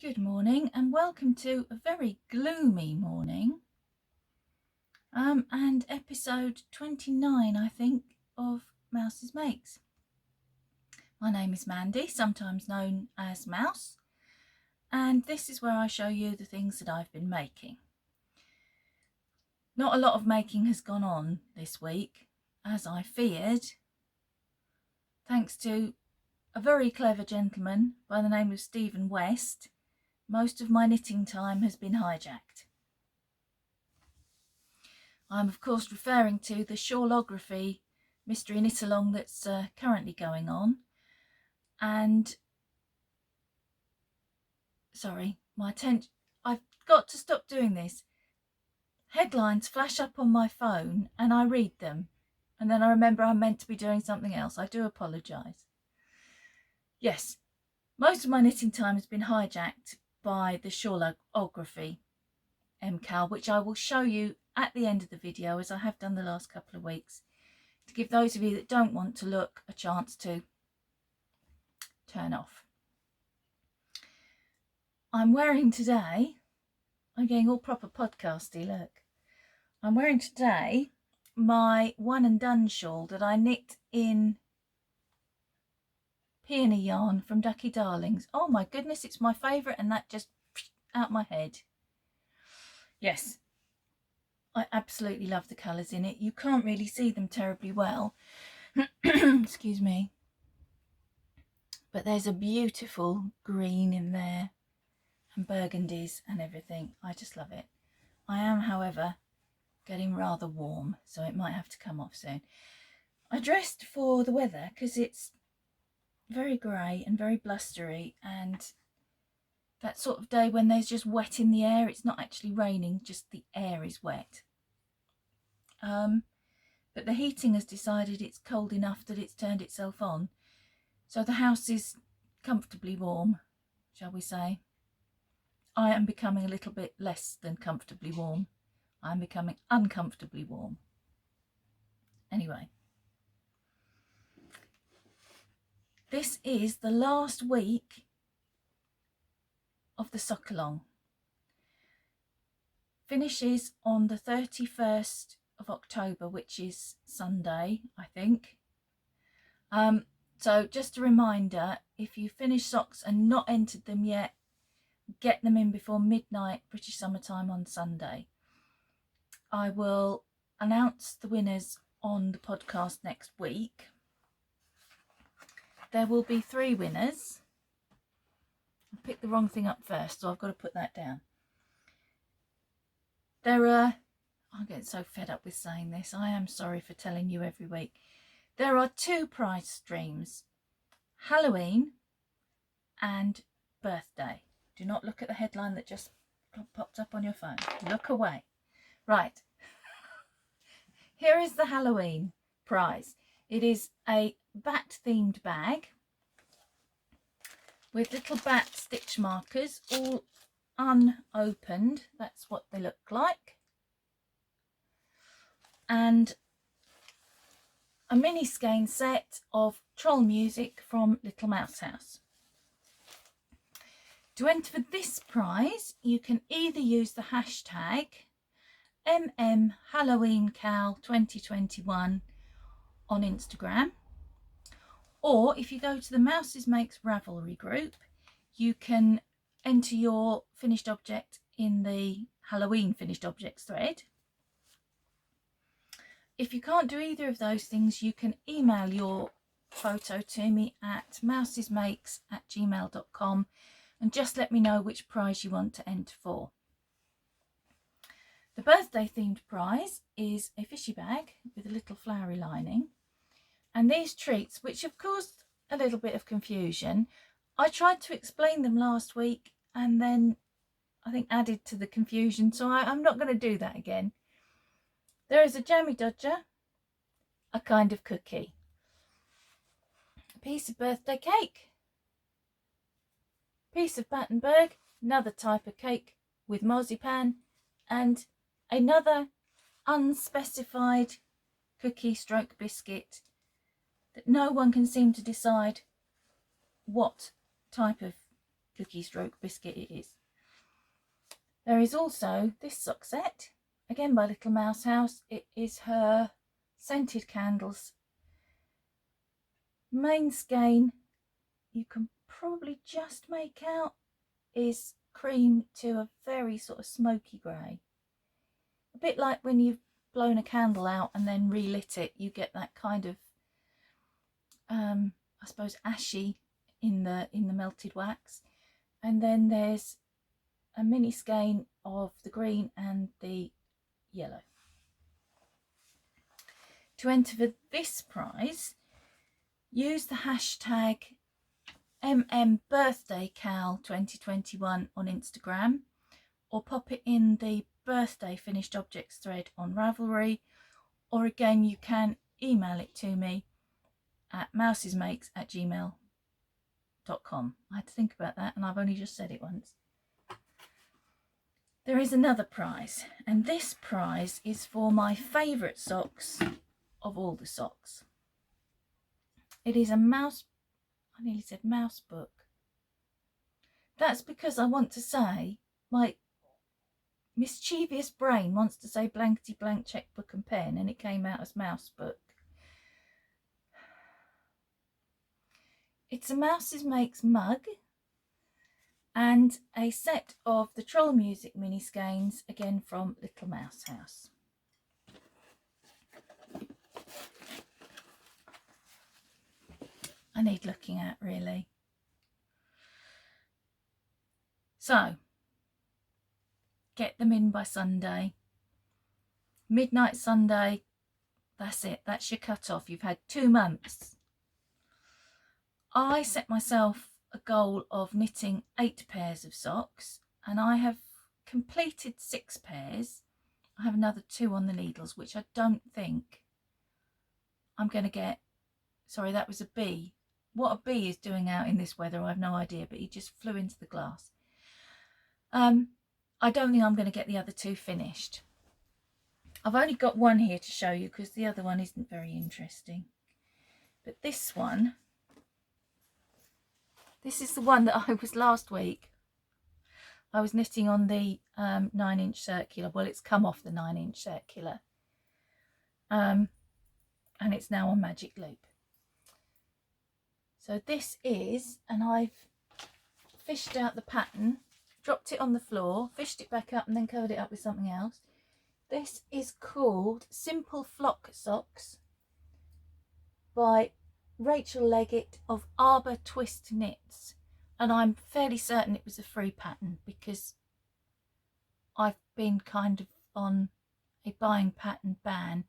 Good morning and welcome to a very gloomy morning and episode 29 I think of Mouse's Makes. My name is Mandy, sometimes known as Mouse, and this is where I show you the things that I've been making. Not a lot of making has gone on this week, as I feared, thanks to a very clever gentleman by the name of Stephen West. Most of my knitting time has been hijacked. I'm of course referring to the Shawlography mystery knit-along that's currently going on. And sorry, I've got to stop doing this. Headlines flash up on my phone and I read them, and then I remember I'm meant to be doing something else. I do apologise. Yes, most of my knitting time has been hijacked by the Shawlography MCAL, which I will show you at the end of the video, as I have done the last couple of weeks, to give those of you that don't want to look a chance to turn off. I'm wearing today, I'm getting all proper podcasty, look. I'm wearing today my one and done shawl that I knit in peony yarn from Ducky Darlings. Oh my goodness, it's my favourite, and that just out my head. Yes, I absolutely love the colours in it. You can't really see them terribly well. Excuse me. But there's a beautiful green in there and burgundies and everything. I just love it. I am, however, getting rather warm, so it might have to come off soon. I dressed for the weather because it's very grey and very blustery, and that sort of day when there's just wet in the air. It's not actually raining, just the air is wet. But the heating has decided it's cold enough that it's turned itself on. So the house is comfortably warm, shall we say. I am becoming a little bit less than comfortably warm. I'm becoming uncomfortably warm. Anyway, this is the last week of the Sockalong. Finishes on the 31st of October, which is Sunday, I think. So just a reminder, if you finish socks and not entered them yet, get them in before midnight British summertime on Sunday. I will announce the winners on the podcast next week. There will be 3 winners. I picked the wrong thing up first, so I've got to put that down. I'm getting so fed up with saying this. I am sorry for telling you every week. There are 2 prize streams: Halloween and birthday. Do not look at the headline that just popped up on your phone. Look away. Right. Here is the Halloween prize. It is a bat themed bag with little bat stitch markers, all unopened. That's what they look like. And a mini skein set of troll music from Little Mouse House. To enter for this prize, you can either use the hashtag MMHalloweenCal2021 on Instagram, or if you go to the Mouse's Makes Ravelry group, you can enter your finished object in the Halloween finished objects thread. If you can't do either of those things, you can email your photo to me at mousesmakes@gmail.com and just let me know which prize you want to enter for. The birthday themed prize is a fishy bag with a little flowery lining, and these treats, which have caused a little bit of confusion. I tried to explain them last week and then I think added to the confusion, so I'm not going to do that again. There is a jammy dodger, a kind of cookie, a piece of birthday cake, a piece of Battenberg, another type of cake with marzipan, and another unspecified cookie stroke biscuit that no one can seem to decide what type of cookie stroke biscuit it is. There is also this sock set, again by Little Mouse House. It is her scented candles. Main skein, you can probably just make out, is cream to a very sort of smoky grey. A bit like when you've blown a candle out and then relit it, you get that kind of, I suppose, ashy in the melted wax. And then there's a mini skein of the green and the yellow. To enter for this prize, use the hashtag MMBirthdayCal2021 on Instagram, or pop it in the birthday finished objects thread on Ravelry, or again you can email it to me at mousesmakes@gmail.com. I had to think about that and I've only just said it once. There is another prize, and this prize is for my favourite socks of all the socks. It is a mouse, I nearly said mouse book. That's because I want to say, my mischievous brain wants to say blankety blank checkbook and pen, and it came out as mouse book. It's a Mouses Makes mug and a set of the Troll Music mini skeins, again from Little Mouse House. I need looking at, really. So, get them in by Sunday. Midnight Sunday, that's it. That's your cut-off. You've had 2 months. I set myself a goal of knitting 8 pairs of socks, and I have completed 6 pairs. I have another 2 on the needles, which I don't think I'm going to get. Sorry, that was a bee. What a bee is doing out in this weather, I have no idea, but he just flew into the glass. I don't think I'm going to get the other 2 finished. I've only got one here to show you because the other one isn't very interesting. But this one, this is the one that I was last week. I was knitting on the 9-inch circular. Well, it's come off the 9-inch circular. And it's now on magic loop. So this is, and I've fished out the pattern, dropped it on the floor, fished it back up and then covered it up with something else. This is called Simple Flock Socks by Rachel Leggett of Arbor Twist Knits, and I'm fairly certain it was a free pattern because I've been kind of on a buying pattern ban,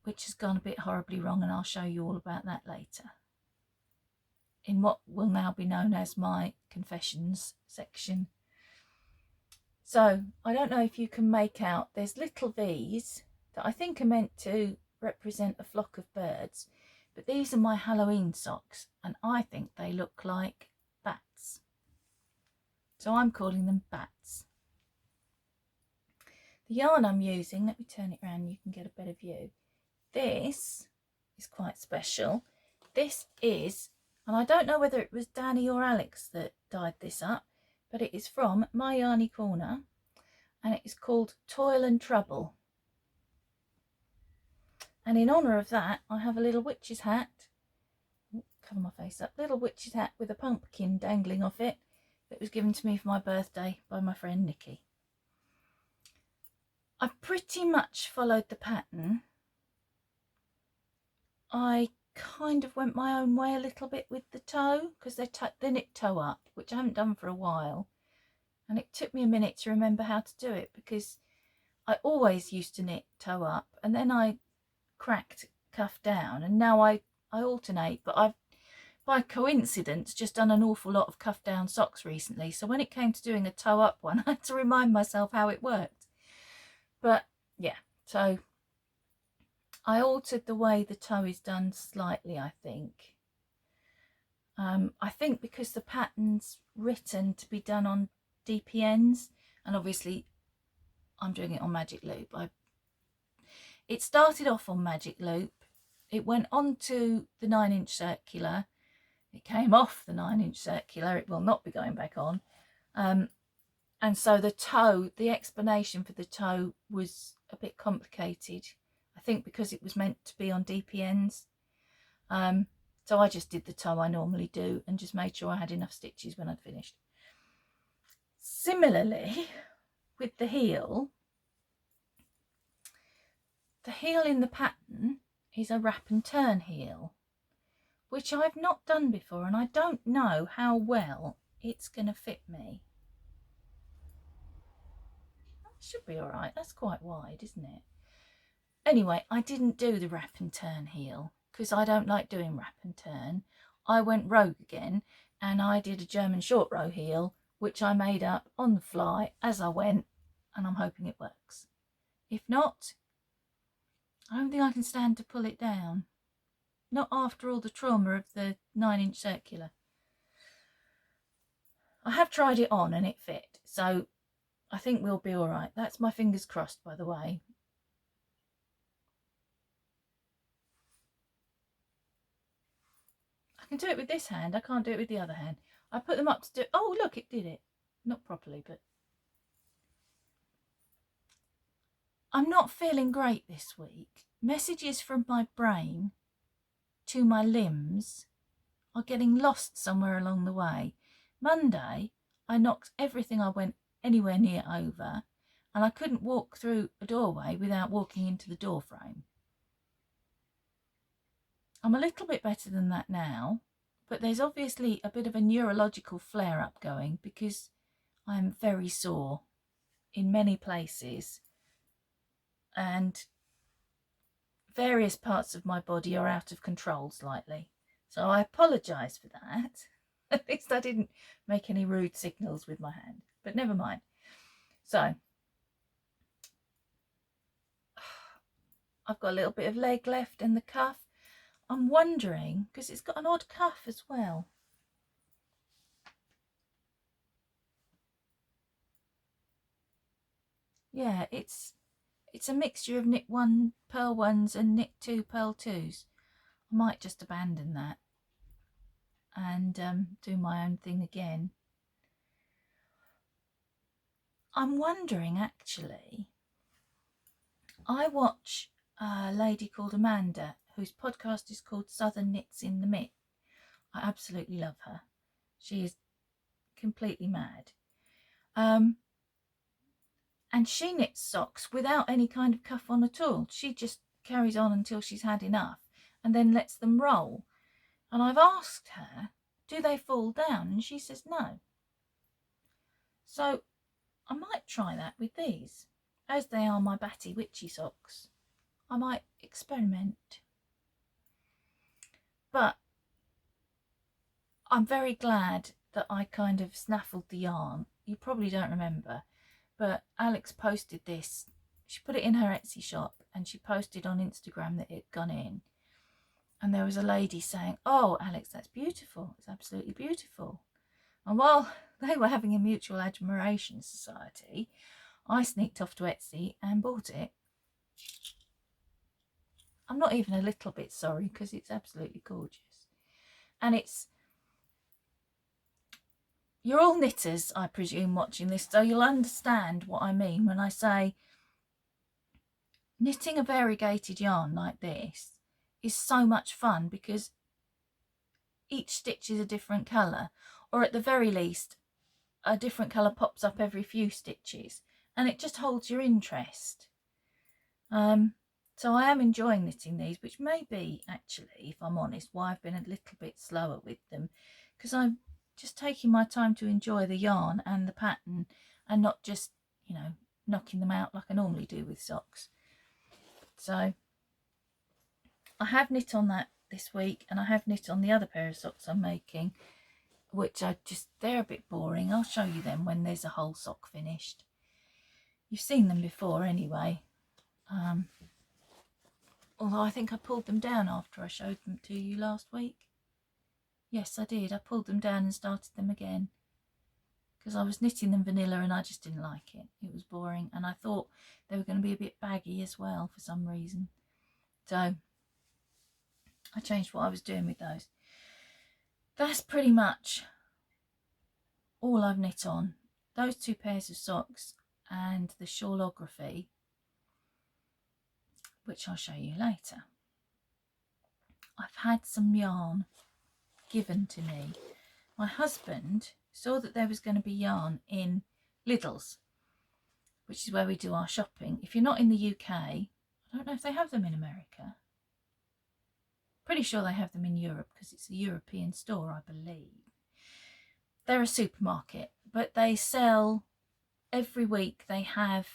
which has gone a bit horribly wrong, and I'll show you all about that later in what will now be known as my confessions section. So I don't know if you can make out, there's little V's that I think are meant to represent a flock of birds, but these are my Halloween socks and I think they look like bats. So I'm calling them bats. The yarn I'm using, let me turn it around, you can get a better view. This is quite special. This is, and I don't know whether it was Danny or Alex that dyed this up, but it is from My Yarny Corner and it is called Toil and Trouble. And in honour of that, I have a little witch's hat. Cover my face up. Little witch's hat with a pumpkin dangling off it that was given to me for my birthday by my friend Nikki. I've pretty much followed the pattern. I kind of went my own way a little bit with the toe because they knit toe up, which I haven't done for a while. And it took me a minute to remember how to do it because I always used to knit toe up and then I cracked cuff down, and now I alternate, but I've by coincidence just done an awful lot of cuff down socks recently, so when it came to doing a toe up one I had to remind myself how it worked. But yeah, so I altered the way the toe is done slightly, I think. I think because the pattern's written to be done on DPNs, and obviously I'm doing it on Magic Loop. It started off on Magic Loop, it went on to the 9-inch circular, It came off the 9-inch circular. It will not be going back on. And so the toe, the explanation for the toe was a bit complicated. I think because it was meant to be on DPNs. So I just did the toe I normally do and just made sure I had enough stitches when I'd finished. Similarly, with the heel in the pattern is a wrap and turn heel, which I've not done before, and I don't know how well it's going to fit me. Should be all right. That's quite wide, isn't it? Anyway, I didn't do the wrap and turn heel because I don't like doing wrap and turn. I went rogue again and I did a German short row heel, which I made up on the fly as I went, and I'm hoping it works. If not, I don't think I can stand to pull it down. Not after all the trauma of the 9-inch circular. I have tried it on and it fit, so I think we'll be all right. That's my fingers crossed, by the way. I can do it with this hand. I can't do it with the other hand. I put them up to do... Oh, look, it did it. Not properly, but... I'm not feeling great this week. Messages from my brain to my limbs are getting lost somewhere along the way. Monday, I knocked everything I went anywhere near over, and I couldn't walk through a doorway without walking into the door frame. I'm a little bit better than that now, but there's obviously a bit of a neurological flare-up going because I'm very sore in many places and various parts of my body are out of control slightly. So I apologise for that. At least I didn't make any rude signals with my hand, but never mind. So I've got a little bit of leg left and the cuff. I'm wondering, because it's got an odd cuff as well. Yeah, it's a mixture of knit 1 purl 1s and knit 2 purl 2s. I might just abandon that and do my own thing again. I'm wondering, actually, I watch a lady called Amanda whose podcast is called Southern Knits in the Mitt. I absolutely love her. She is completely mad. And she knits socks without any kind of cuff on at all. She just carries on until she's had enough and then lets them roll. And I've asked her, do they fall down? And she says no. So I might try that with these. As they are my batty witchy socks, I might experiment. But I'm very glad that I kind of snaffled the yarn. You probably don't remember, but Alex posted this. She put it in her Etsy shop and she posted on Instagram that it had gone in. And there was a lady saying, oh, Alex, that's beautiful. It's absolutely beautiful. And while they were having a mutual admiration society, I sneaked off to Etsy and bought it. I'm not even a little bit sorry because it's absolutely gorgeous. And it's... You're all knitters, I presume, watching this, so you'll understand what I mean when I say knitting a variegated yarn like this is so much fun because each stitch is a different colour, or at the very least a different colour pops up every few stitches, and it just holds your interest. So I am enjoying knitting these, which may be, actually, if I'm honest, why I've been a little bit slower with them, because I'm just taking my time to enjoy the yarn and the pattern and not just, you know, knocking them out like I normally do with socks. So I have knit on that this week, and I have knit on the other pair of socks I'm making, which they're a bit boring. I'll show you them when there's a whole sock finished. You've seen them before anyway. Although I think I pulled them down after I showed them to you last week. Yes, I did. I pulled them down and started them again because I was knitting them vanilla and I just didn't like it. It was boring, and I thought they were going to be a bit baggy as well for some reason. So I changed what I was doing with those. that's pretty much all I've knit on. Those 2 pairs of socks and the Shawlography, which I'll show you later. I've had some yarn given to me. My husband saw that there was going to be yarn in Lidl's, which is where we do our shopping. If you're not in the UK, I don't know if they have them in America. Pretty sure they have them in Europe because it's a European store, I believe. They're a supermarket, but they sell every week. They have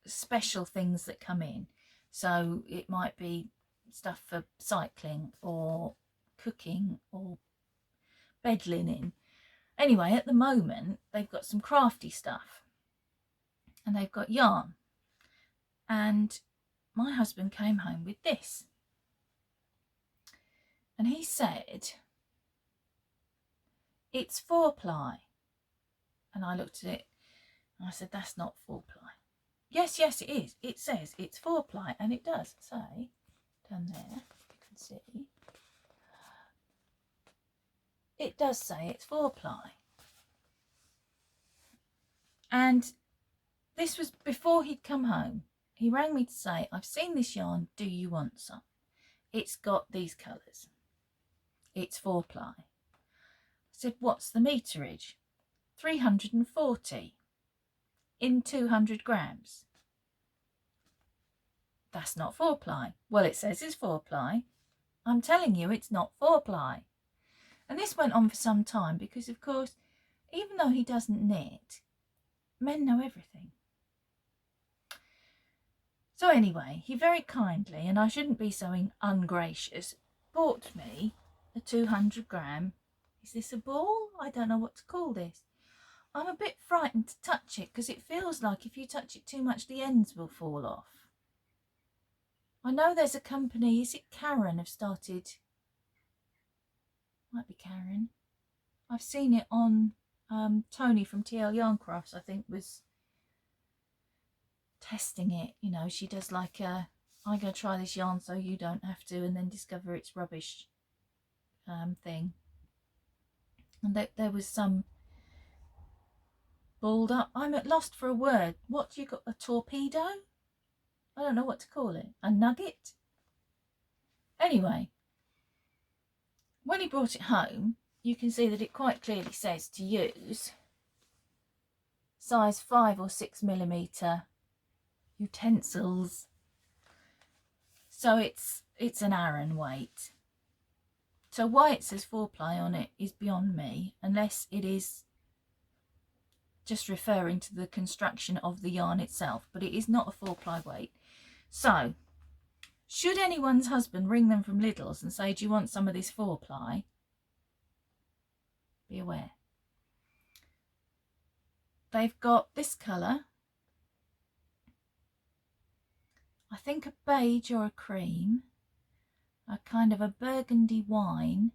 special things that come in. So it might be stuff for cycling or cooking or bed linen. Anyway, at the moment, they've got some crafty stuff and they've got yarn. And my husband came home with this. And he said, it's 4-ply. And I looked at it and I said, that's not 4-ply. Yes, it is. It says it's 4-ply, and it does say down there, you can see. It does say it's 4-ply. And this was before he'd come home. He rang me to say, I've seen this yarn, do you want some? It's got these colours. It's 4-ply. I said, what's the meterage? 340 in 200 grams. That's not 4-ply. Well, it says it's 4-ply. I'm telling you, it's not 4-ply. And this went on for some time because, of course, even though he doesn't knit, men know everything. So anyway, he very kindly, and I shouldn't be so ungracious, bought me a 200-gram. Is this a ball? I don't know what to call this. I'm a bit frightened to touch it because it feels like if you touch it too much, the ends will fall off. I know there's a company, is it Karen, have started, might be Karen. I've seen it on Tony from TL Yarn Crafts, I think, was testing it. You know, she does like a, I'm going to try this yarn so you don't have to, and then discover it's rubbish thing. And there was some balled up. I'm at lost for a word. What do you got? A torpedo? I don't know what to call it. A nugget? Anyway, when he brought it home, you can see that it quite clearly says to use size 5 or 6 millimetre utensils. So it's an Aran weight. So why it says 4-ply on it is beyond me, unless it is just referring to the construction of the yarn itself, but it is not a 4-ply weight. So should anyone's husband ring them from Lidl's and say, do you want some of this 4-ply? Be aware. They've got this colour, I think a beige or a cream, a kind of a burgundy wine,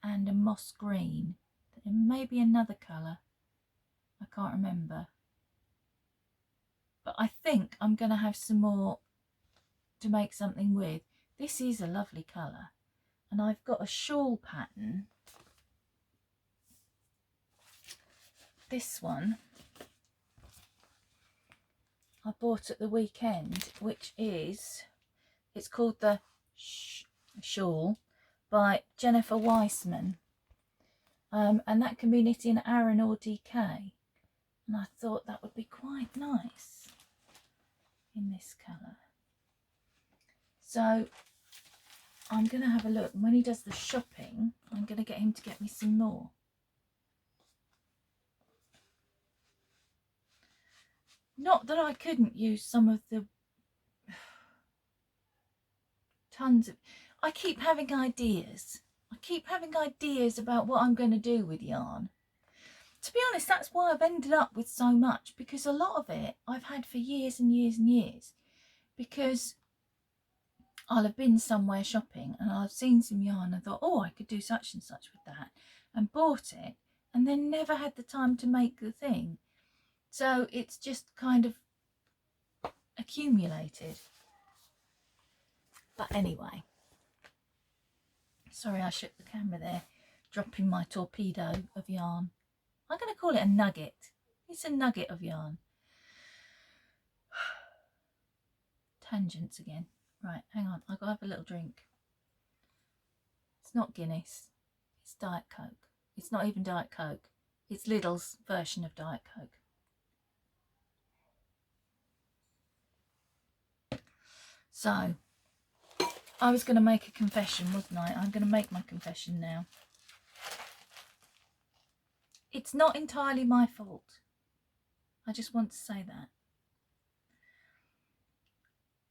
and a moss green. There may be another colour, I can't remember. But I think I'm going to have some more to make something with. This is a lovely colour. And I've got a shawl pattern. This one I bought at the weekend, which is, it's called the Shawl by Jennifer Weissman. And that can be knit in Aran or DK. And I thought that would be quite nice in this colour. So I'm going to have a look. And when he does the shopping, I'm going to get him to get me some more. Not that I couldn't use some of the tons of... I keep having ideas. I keep having ideas about what I'm going to do with yarn. To be honest, that's why I've ended up with so much, because a lot of it I've had for years and years and years. Because I'll have been somewhere shopping and I've seen some yarn and thought, oh, I could do such and such with that, and bought it, and then never had the time to make the thing. So it's just kind of accumulated. But anyway, Sorry, I shook the camera there, dropping my torpedo of yarn. I'm going to call it a nugget. It's a nugget of yarn. Tangents again. Right, hang on. I've got to have a little drink. It's not Guinness. It's Diet Coke. It's not even Diet Coke. It's Lidl's version of Diet Coke. So, I was going to make a confession, wasn't I? I'm going to make my confession now. It's not entirely my fault. I just want to say that.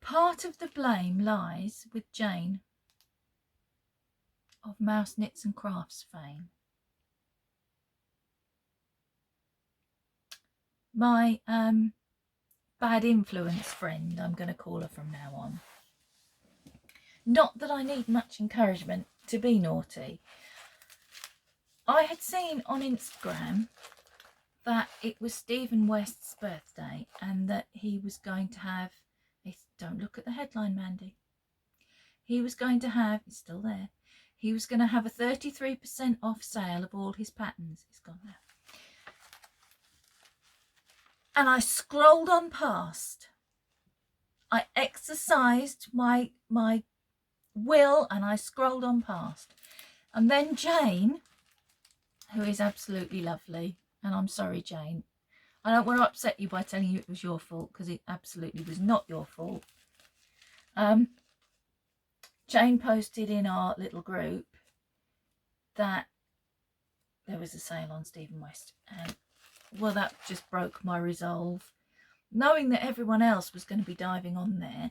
Part of the blame lies with Jane of Mouse Knits and Crafts fame. My bad influence friend, I'm going to call her from now on. Not that I need much encouragement to be naughty. I had seen on Instagram that it was Stephen West's birthday and that he was going to have, don't look at the headline, Mandy. He was going to have, it's still there, he was going to have a 33% off sale of all his patterns. It's gone now. And I scrolled on past. I exercised my will and I scrolled on past. And then Jane, who is absolutely lovely, and I'm sorry, Jane, I don't want to upset you by telling you it was your fault, because it absolutely was not your fault. Jane posted in our little group that there was a sale on Stephen West, and well, that just broke my resolve. Knowing that everyone else was going to be diving on there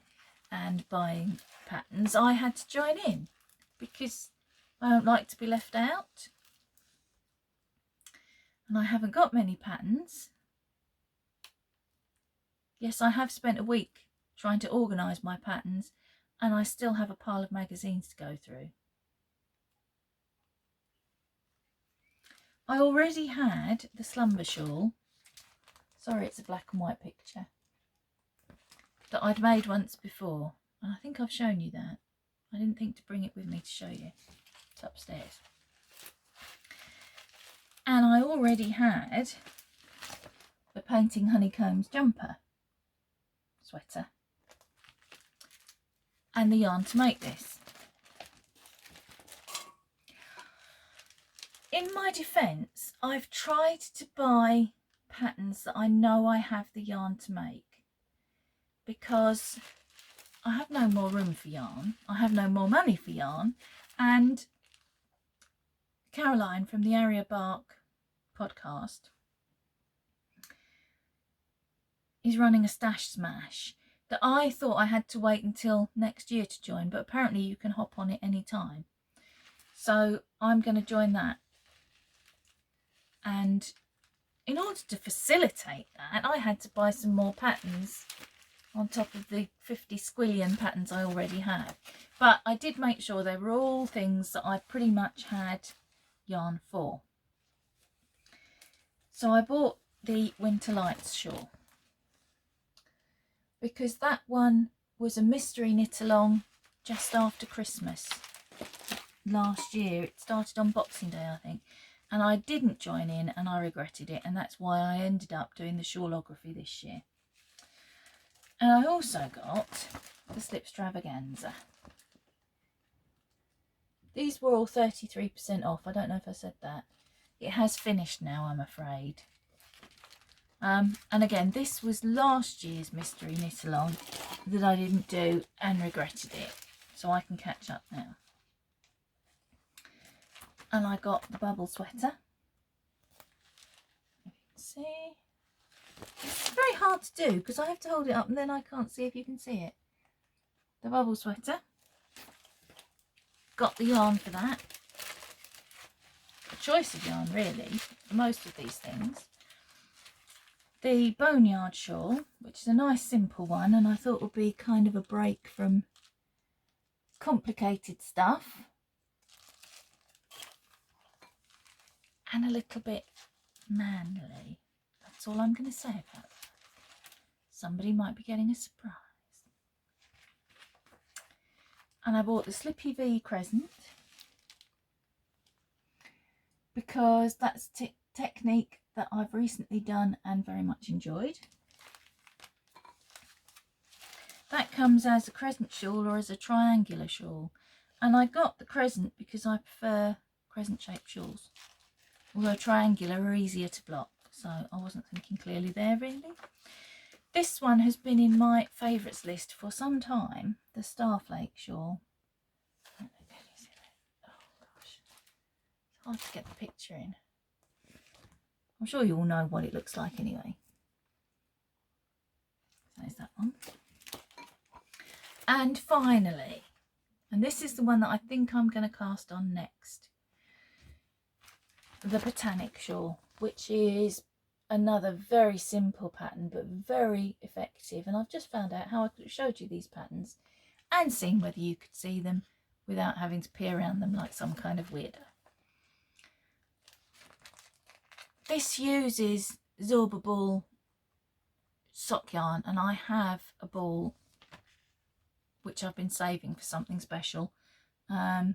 and buying patterns, I had to join in because I don't like to be left out. And I haven't got many patterns. Yes, I have spent a week trying to organise my patterns, and I still have a pile of magazines to go through. I already had the slumber shawl. Sorry, it's a black and white picture. That I'd made once before. And I think I've shown you that. I didn't think to bring it with me to show you. It's upstairs. And I already had the Painting Honeycombs jumper sweater. And the yarn to make this. In my defence, I've tried to buy patterns that I know I have the yarn to make, because I have no more room for yarn, I have no more money for yarn, and Caroline from the Aria Bark podcast is running a stash smash that I thought I had to wait until next year to join, but apparently you can hop on it any time. So I'm going to join that. And in order to facilitate that, I had to buy some more patterns on top of the 50 squillion patterns I already had. But I did make sure they were all things that I pretty much had yarn for. So I bought the Winter Lights shawl, because that one was a mystery knit along just after Christmas last year. It started on Boxing Day, I think. And I didn't join in and I regretted it, and that's why I ended up doing the Shawlography this year. And I also got the Slipstravaganza. These were all 33% off. I don't know if I said that. It has finished now, I'm afraid. And again, this was last year's mystery knit along that I didn't do and regretted it. So I can catch up now. And I got the bubble sweater. You can see. It's very hard to do because I have to hold it up and then I can't see if you can see it. The bubble sweater. Got the yarn for that. A choice of yarn really for most of these things. The Boneyard shawl, which is a nice simple one, and I thought would be kind of a break from complicated stuff. And a little bit manly. That's all I'm going to say about that. Somebody might be getting a surprise. And I bought the Slippy V Crescent. because that's a technique that I've recently done and very much enjoyed. That comes as a crescent shawl or as a triangular shawl, and I got the crescent because I prefer crescent shaped shawls, although triangular are easier to block, so I wasn't thinking clearly there really. This one has been in my favourites list for some time, the Starflake shawl. Oh gosh, it's hard to get the picture in. I'm sure you all know what it looks like anyway. So there's that one. And finally, and this is the one that I think I'm going to cast on next, the Botanic shawl, which is another very simple pattern but very effective. And I've just found out how I could have showed you these patterns and seen whether you could see them without having to pee around them like some kind of weirdo. This uses Zorba ball sock yarn, and I have a ball which I've been saving for something special that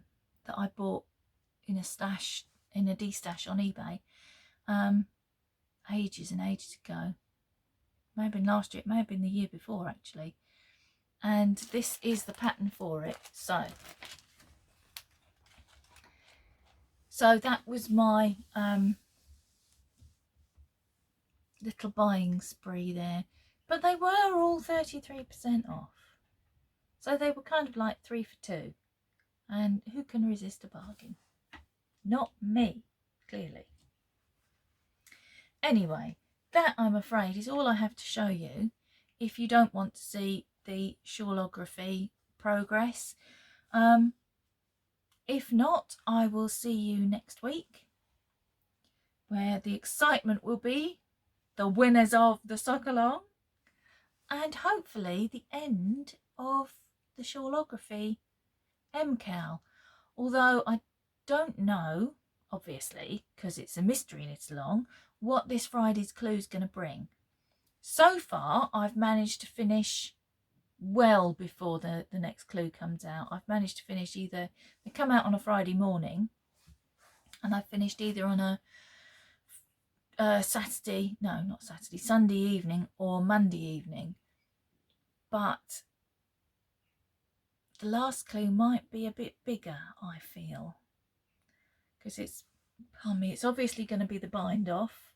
I bought in a stash, in a de-stash on eBay ages and ages ago. May have been last year, it may have been the year before actually, and this is the pattern for it. So that was my little buying spree there, but they were all 33% off, so they were kind of like 3 for 2, and who can resist a bargain? Not me, clearly. Anyway, that I'm afraid is all I have to show you if you don't want to see the Shawlography progress. If not, I will see you next week, where the excitement will be the winners of the Sockalong and hopefully the end of the Shawlography MCAL. Although I don't know, obviously, because it's a mystery and it's long, what this Friday's clue is going to bring. So far, I've managed to finish well before the next clue comes out. I've managed to finish either, they come out on a Friday morning, and I've finished either on a Saturday, no, not Saturday, Sunday evening or Monday evening. But the last clue might be a bit bigger, I feel, because it's, pardon me, it's obviously going to be the bind off,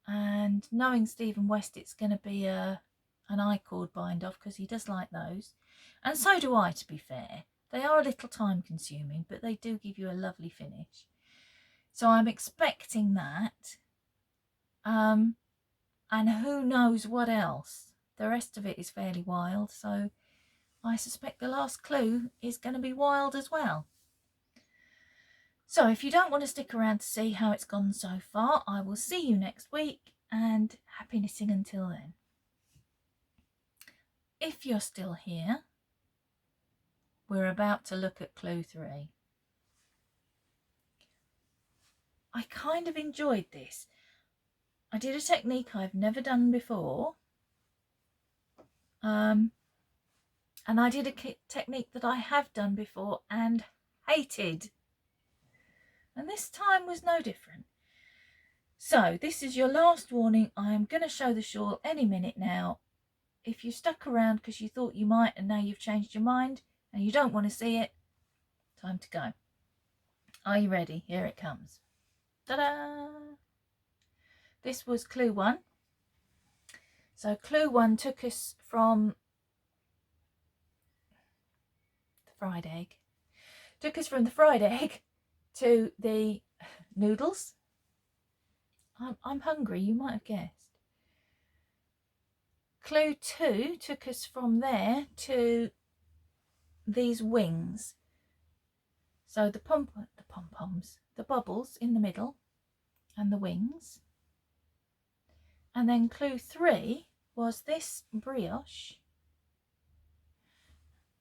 and knowing Stephen West, it's going to be an I-cord bind off because he does like those, and so do I, to be fair. They are a little time consuming, but they do give you a lovely finish. So I'm expecting that, and who knows what else. The rest of it is fairly wild, so I suspect the last clue is going to be wild as well. So if you don't want to stick around to see how it's gone so far, I will see you next week, and happy knitting until then. If you're still here, we're about to look at clue 3. I kind of enjoyed this. I did a technique I've never done before, and I did a technique that I have done before and hated, and this time was no different. So this is your last warning. I am going to show the shawl any minute now. If you stuck around because you thought you might and now you've changed your mind and you don't want to see it, time to go. Are you ready? Here it comes. Ta-da! This was clue 1. So clue 1 took us from the fried egg. Took us from the fried egg to the noodles. I'm hungry, you might have guessed. Clue 2 took us from there to these wings. So the pom-poms, the bubbles in the middle and the wings. And then clue 3 was this brioche,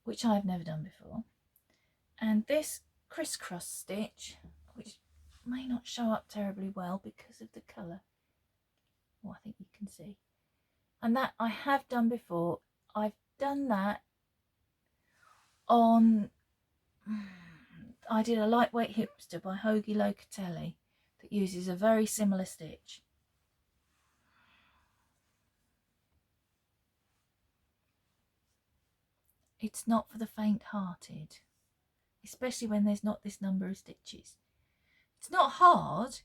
which I've never done before, and this crisscross stitch, which may not show up terribly well because of the colour. Well, I think you can see. And that I have done before. I've done that on I did a lightweight hipster by Hoagie Locatelli that uses a very similar stitch. It's not for the faint-hearted, especially when there's not this number of stitches. It's not hard,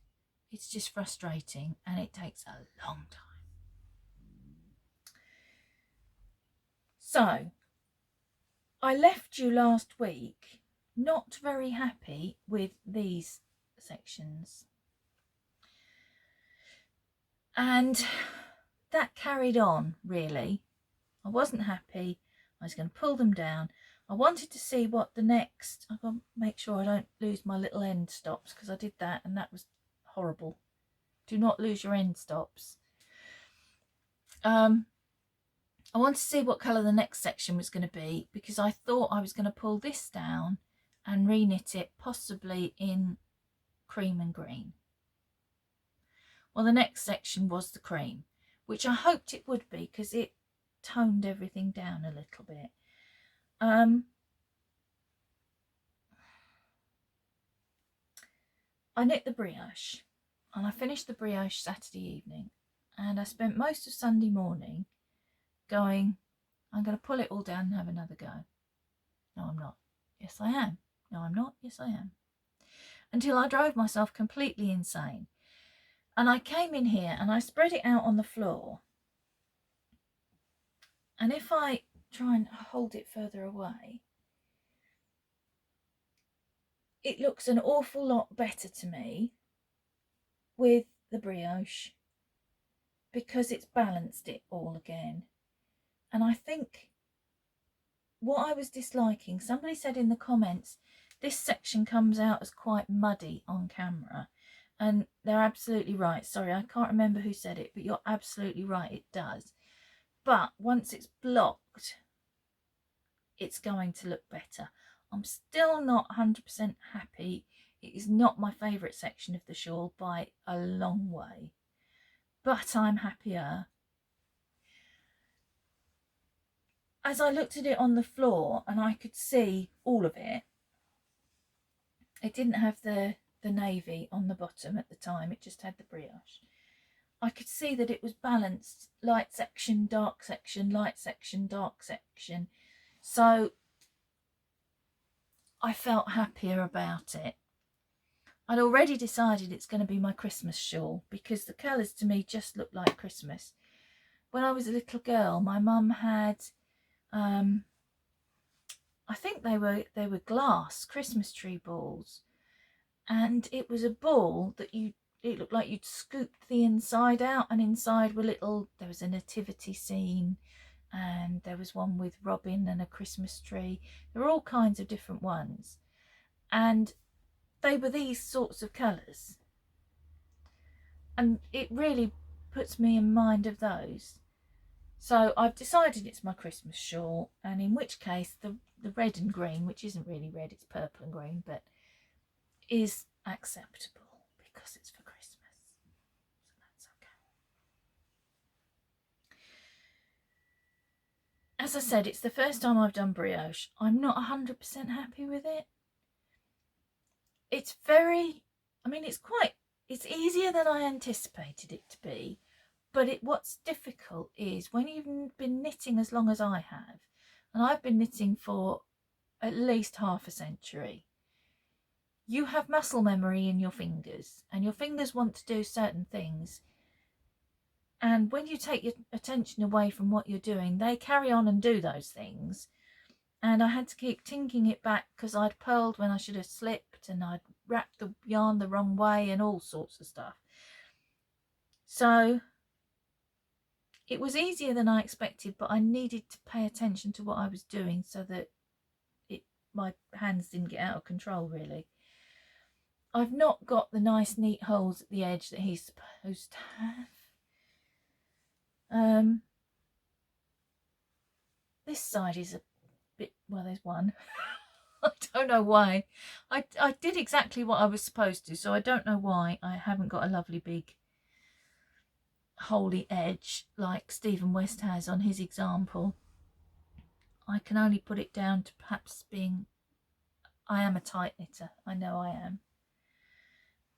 it's just frustrating, and it takes a long time. So, I left you last week not very happy with these sections. And that carried on, really. I wasn't happy. I was going to pull them down. I wanted to see what the next... I've got to make sure I don't lose my little end stops, because I did that and that was horrible. Do not lose your end stops. I wanted to see what colour the next section was going to be, because I thought I was going to pull this down and reknit it possibly in cream and green. Well, the next section was the cream, which I hoped it would be because it toned everything down a little bit. I knit the brioche, and I finished the brioche Saturday evening, and I spent most of Sunday morning going, I'm going to pull it all down and have another go. No, I'm not. Yes, I am. No, I'm not. Yes, I am. Until I drove myself completely insane. And I came in here and I spread it out on the floor. And if I try and hold it further away, it looks an awful lot better to me with the brioche, because it's balanced it all again. And I think what I was disliking, somebody said in the comments, this section comes out as quite muddy on camera. And they're absolutely right. Sorry, I can't remember who said it, but you're absolutely right, it does. But once it's blocked, it's going to look better. I'm still not 100% happy. It is not my favourite section of the shawl by a long way, but I'm happier. As I looked at it on the floor and I could see all of it, it didn't have the navy on the bottom at the time, it just had the brioche. I could see that it was balanced, light section, dark section, light section, dark section. So I felt happier about it. I'd already decided it's going to be my Christmas shawl, because the colours to me just look like Christmas. When I was a little girl, my mum had, I think they were glass Christmas tree balls, and it was a ball that it looked like you'd scooped the inside out, and inside were there was a nativity scene, and there was one with Robin and a Christmas tree. There were all kinds of different ones, and they were these sorts of colours, and it really puts me in mind of those. So I've decided it's my Christmas shawl, and in which case the red and green, which isn't really red, it's purple and green, but is acceptable because it's for Christmas, so that's okay. As I said, it's the first time I've done brioche. I'm not 100% happy with it. It's very, I mean, it's easier than I anticipated it to be, but what's difficult is when you've been knitting as long as I have, and I've been knitting for at least half a century, you have muscle memory in your fingers, and your fingers want to do certain things. And when you take your attention away from what you're doing, they carry on and do those things. And I had to keep tinking it back because I'd purled when I should have slipped, and I'd wrapped the yarn the wrong way and all sorts of stuff. So it was easier than I expected, but I needed to pay attention to what I was doing so that my hands didn't get out of control, really. I've not got the nice neat holes at the edge that he's supposed to have. This side is a bit, well, there's one. I don't know why. I did exactly what I was supposed to, so I don't know why I haven't got a lovely big holy edge like Stephen West has on his example. I can only put it down to perhaps being I am a tight knitter. I know I am.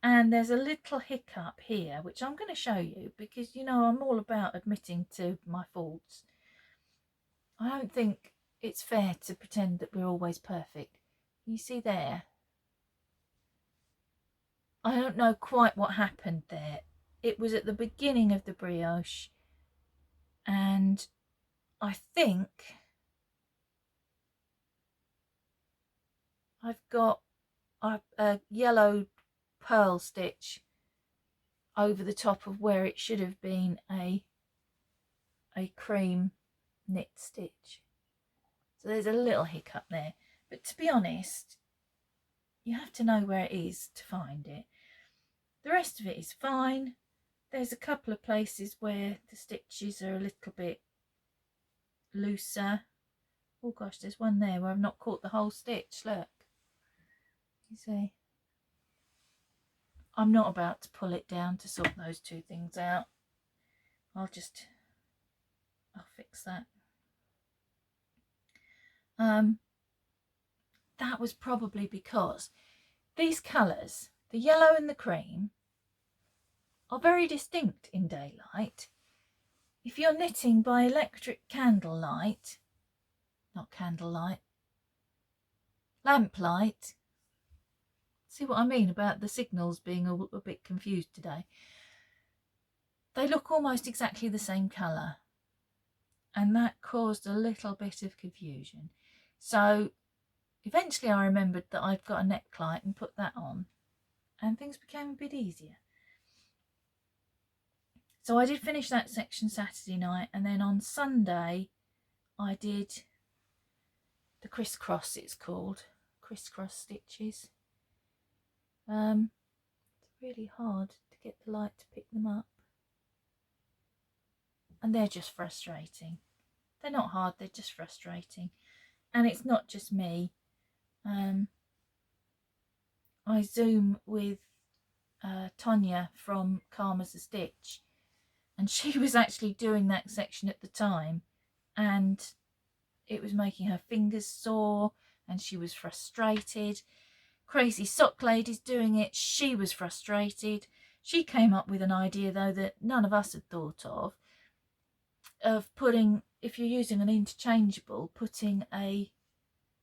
And there's a little hiccup here, which I'm going to show you because, you know, I'm all about admitting to my faults. I don't think it's fair to pretend that we're always perfect. You see there? I don't know quite what happened there. It was at the beginning of the brioche, and I think I've got a yellow pearl stitch over the top of where it should have been a cream knit stitch. So there's a little hiccup there, but to be honest, you have to know where it is to find it. The rest of it is fine. There's a couple of places where the stitches are a little bit looser. Oh gosh, there's one there where I've not caught the whole stitch. Look, you see, I'm not about to pull it down to sort those two things out. I'll fix that. That was probably because these colours, the yellow and the cream, are very distinct in daylight. If you're knitting by electric candlelight, not candlelight, lamplight, see what I mean about the signals being a bit confused today? They look almost exactly the same colour, and that caused a little bit of confusion. So eventually I remembered that I'd got a necklight and put that on, and things became a bit easier. So I did finish that section Saturday night, and then on Sunday I did the crisscross, it's called, crisscross stitches. It's really hard to get the light to pick them up, and they're just frustrating. They're not hard, they're just frustrating. And it's not just me. I Zoom with Tonya from Calm as a Stitch, and she was actually doing that section at the time, and it was making her fingers sore and she was frustrated. Crazy Sock Lady's doing it, she was frustrated. She came up with an idea though that none of us had thought of putting, if you're using an interchangeable, putting a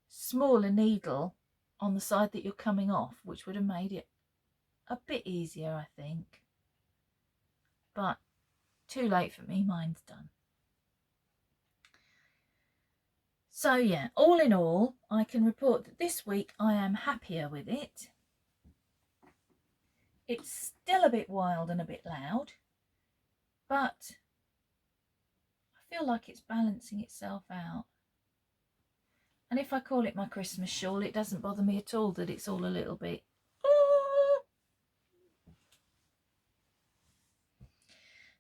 smaller needle on the side that you're coming off, which would have made it a bit easier, I think. But too late for me, mine's done. So yeah, all in all, I can report that this week I am happier with it. It's still a bit wild and a bit loud, but I feel like it's balancing itself out. And if I call it my Christmas shawl, it doesn't bother me at all that it's all a little bit.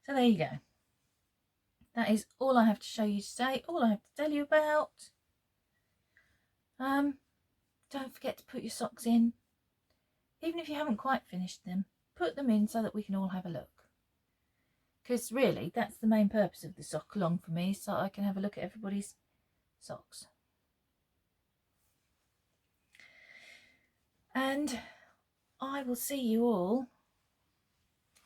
So there you go. That is all I have to show you today, all I have to tell you about. Don't forget to put your socks in. Even if you haven't quite finished them, put them in so that we can all have a look. Because really, that's the main purpose of the Sockalong for me, so I can have a look at everybody's socks. And I will see you all.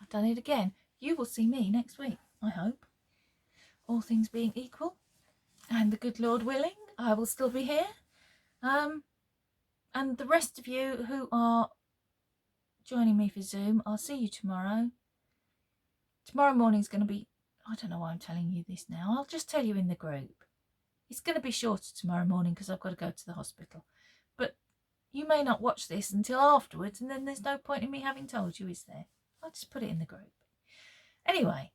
I've done it again. You will see me next week, I hope. All things being equal, and the good Lord willing, I will still be here. And the rest of you who are joining me for Zoom, I'll see you tomorrow. Tomorrow morning's going to be, I don't know why I'm telling you this now, I'll just tell you in the group. It's going to be shorter tomorrow morning because I've got to go to the hospital. But you may not watch this until afterwards, and then there's no point in me having told you, is there? I'll just put it in the group. Anyway,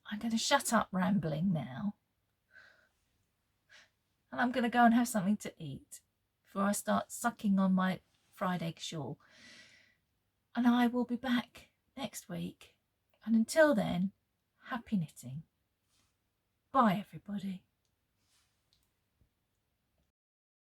I'm going to shut up rambling now. And I'm going to go and have something to eat before I start sucking on my fried egg shawl. And I will be back next week. And until then, happy knitting. Bye, everybody.